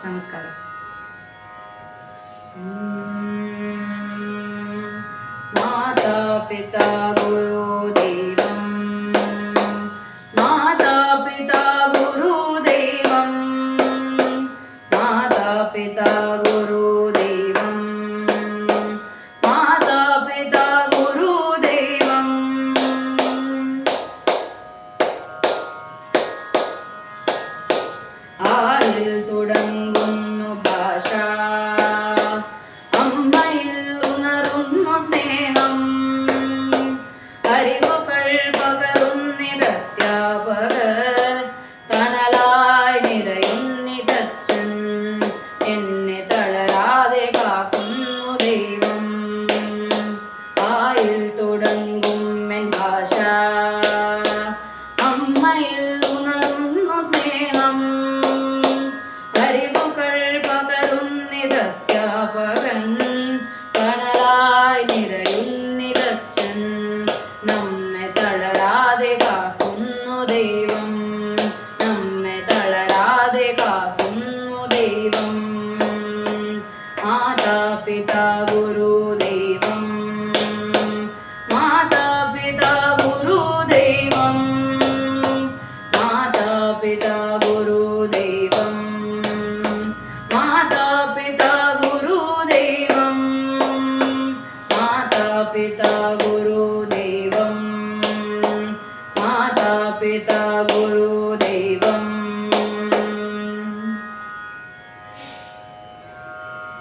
നമസ്കാരം. മാതാ പിതാ ഗുരുദൈവം, മാതാ പിതാ ഗുരുദൈവം, മാതാ പിതാ ഗുരുദൈവം, മാതാ പിതാ ഗുരുദൈവം. ആരിൽ തുടങ്ങുന്നു ഭാഷ, അമ്മയിൽ ഉണരുന്നു സ്നേഹം, അറിവുകൾ പകരുന്നിരധ്യാപകർ, തണലായി നിറയുന്നിതച്ഛൻ, എന്നെ തളരാതെ കാക്കുന്നു ദൈവം. ആയിൽ തുടങ്ങും എൻ ഭാഷ, അമ്മയിൽ ഉണരുന്നു സ്നേഹം, അറിവുകൾ പകരുന്നിരധ്യാപകൻ, തണലായി നിറയുന്നിതച്ഛൻ, നമ്മെ തളരാതെ കാക്കുന്നു ദൈവം, നമ്മെ തളരാതെ കാക്കുന്നു ദൈവം. മാതാ പിതാ ഗുരുദൈവം, മാതാ പിതാ ഗുരുദൈവം, മാതാ പിതാ ഗുരുദൈവം, മാതാ പിതാ ഗുരുദൈവം, മാതാ പിതാ